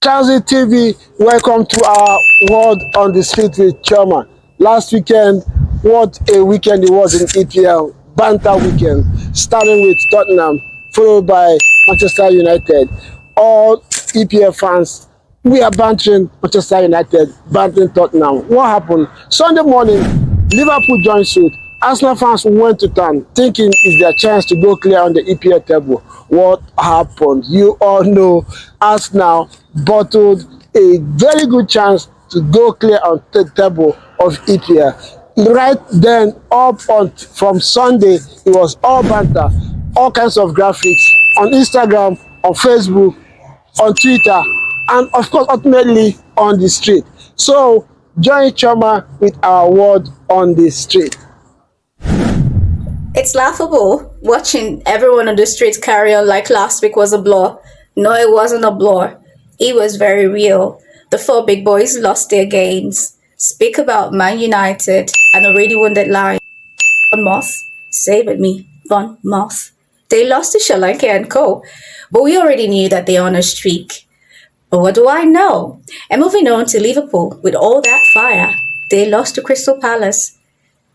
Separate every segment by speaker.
Speaker 1: Transit TV, welcome to our Word on the Street with Choma. Last weekend, what a weekend it was in EPL. Banter weekend, starting with Tottenham, followed by Manchester United. All EPL fans, we are bantering Manchester United, bantering Tottenham. What happened? Sunday morning, Liverpool joined suit. Arsenal fans went to town thinking it's their chance to go clear on the EPL table. What happened? You all know Arsenal bottled a very good chance to go clear on the table of EPL. Right then, from Sunday, it was all banter, all kinds of graphics on Instagram, on Facebook, on Twitter, and of course, ultimately on the street. So, join Choma with our Word on the Street.
Speaker 2: It's laughable watching everyone on the streets carry on like last week was a blur. No, it wasn't a blur. It was very real. The four big boys lost their games. Speak about Man United and already wounded line. Bournemouth, say with me, Bournemouth. They lost to Sri Lanka and Co. But we already knew that they're on a streak. But what do I know? And moving on to Liverpool, with all that fire, they lost to Crystal Palace.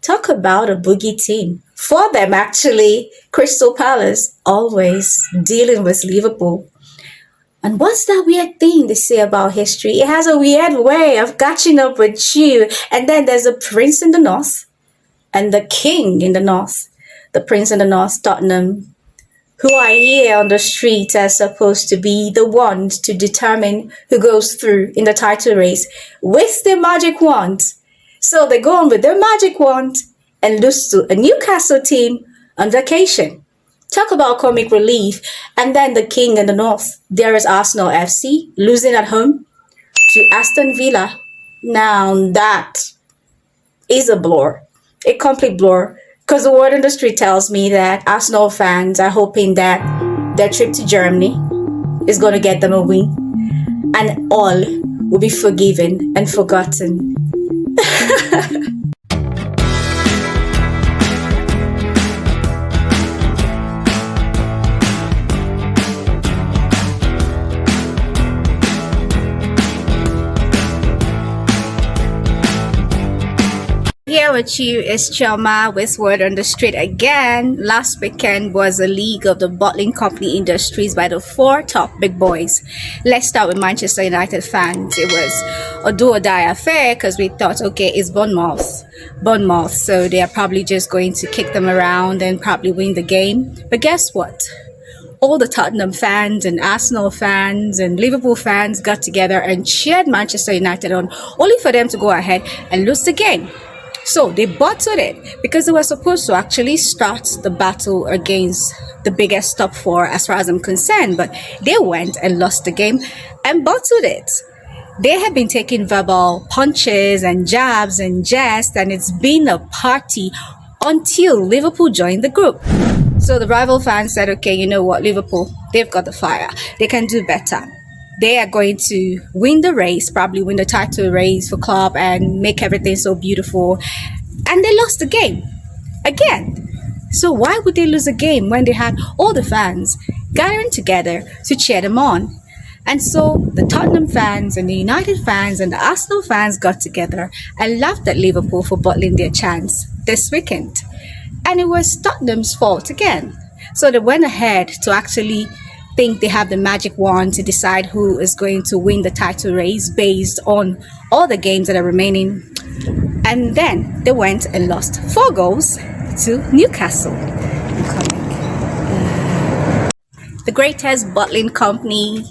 Speaker 2: Talk about a boogie team. For them, actually, Crystal Palace always dealing with Liverpool. And what's that weird thing they say about history? It has a weird way of catching up with you. And then there's a prince in the north and the king in the north. The prince in the north, Tottenham, who are here on the street as supposed to be the ones to determine who goes through in the title race with their magic wand. So they go on with their magic wand and lose to a Newcastle team on vacation. Talk about comic relief. And then the king in the north, there is Arsenal FC, losing at home to Aston Villa. Now that is a blur, a complete blur. Because the word on the street tells me that Arsenal fans are hoping that their trip to Germany is going to get them a win. And all will be forgiven and forgotten. Here with you is Choma with Word on the Street again. Last weekend was a league of the bottling company industries by the four top big boys. Let's start with Manchester United fans. It was a do or die affair because we thought, okay, it's Bournemouth, so they are probably just going to kick them around and probably win the game. But guess what? All the Tottenham fans and Arsenal fans and Liverpool fans got together and cheered Manchester United on, only for them to go ahead and lose the game. So they bottled it because they were supposed to actually start the battle against the biggest top four as far as I'm concerned, but they went and lost the game and bottled it. They had been taking verbal punches and jabs and jests, and it's been a party until Liverpool joined the group. So the rival fans said, okay, you know what, Liverpool, they've got the fire. They can do better. They are going to win the race, probably win the title race for club and make everything so beautiful. And they lost the game again. So why would they lose a game when they had all the fans gathering together to cheer them on? And so the Tottenham fans and the United fans and the Arsenal fans got together and laughed at Liverpool for bottling their chance this weekend. And it was Tottenham's fault again. So they went ahead to actually think they have the magic wand to decide who is going to win the title race based on all the games that are remaining. And then they went and lost 4 goals to Newcastle. The greatest bottling company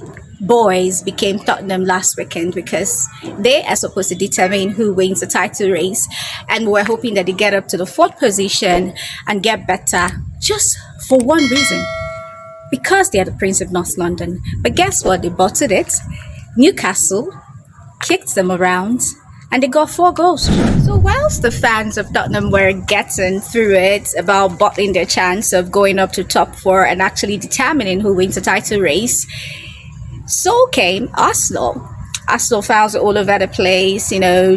Speaker 2: boys became Tottenham last weekend because they are supposed to determine who wins the title race, and we're hoping that they get up to the 4th position and get better just for one reason. Because they are the Prince of North London. But guess what? They bottled it. Newcastle kicked them around and they got 4 goals. So whilst the fans of Tottenham were getting through it about bottling their chance of going up to top 4 and actually determining who wins the title race, so came Arsenal. Arsenal fans are all over the place,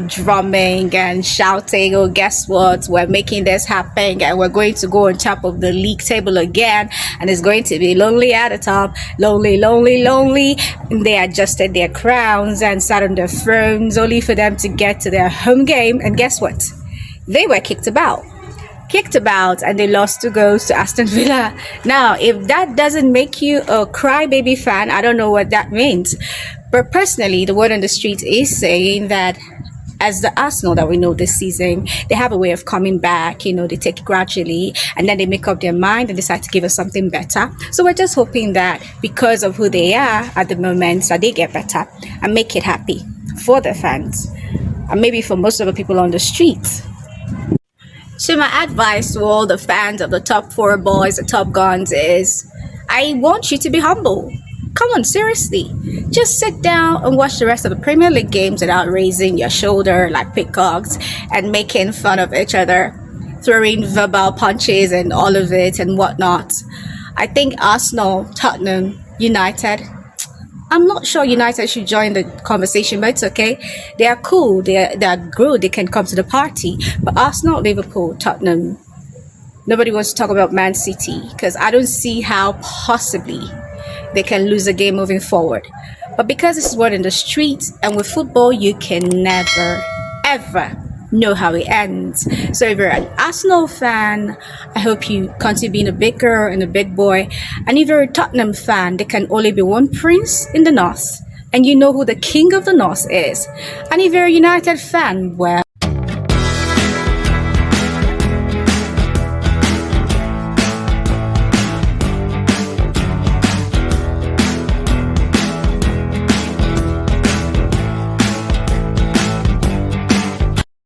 Speaker 2: drumming and shouting, oh, guess what? We're making this happen and we're going to go on top of the league table again. And it's going to be lonely at the top. Lonely, lonely, lonely. And they adjusted their crowns and sat on their thrones only for them to get to their home game. And guess what? They were kicked about, and they lost 2 goals to Aston Villa. Now, if that doesn't make you a crybaby fan, I don't know what that means. But personally, the word on the street is saying that as the Arsenal that we know this season, they have a way of coming back. They take it gradually and then they make up their mind and decide to give us something better. So we're just hoping that because of who they are at the moment, that they get better and make it happy for the fans and maybe for most of the people on the streets. So my advice to all the fans of the top 4 boys, the top guns, is I want you to be humble. Come on, seriously. Just sit down and watch the rest of the Premier League games without raising your shoulder like peacocks and making fun of each other, throwing verbal punches and all of it and whatnot. I think Arsenal, Tottenham, United, I'm not sure United should join the conversation, but it's okay. They are cool. They are good. They can come to the party. But Arsenal, Liverpool, Tottenham, nobody wants to talk about Man City because I don't see how possibly they can lose a game moving forward. But because this is word in the streets, and with football, you can never, ever know how it ends. So if you're an Arsenal fan, I hope you continue being a big girl and a big boy. And if you're a Tottenham fan, there can only be one prince in the north, and you know who the king of the north is. And if you're a United fan, well,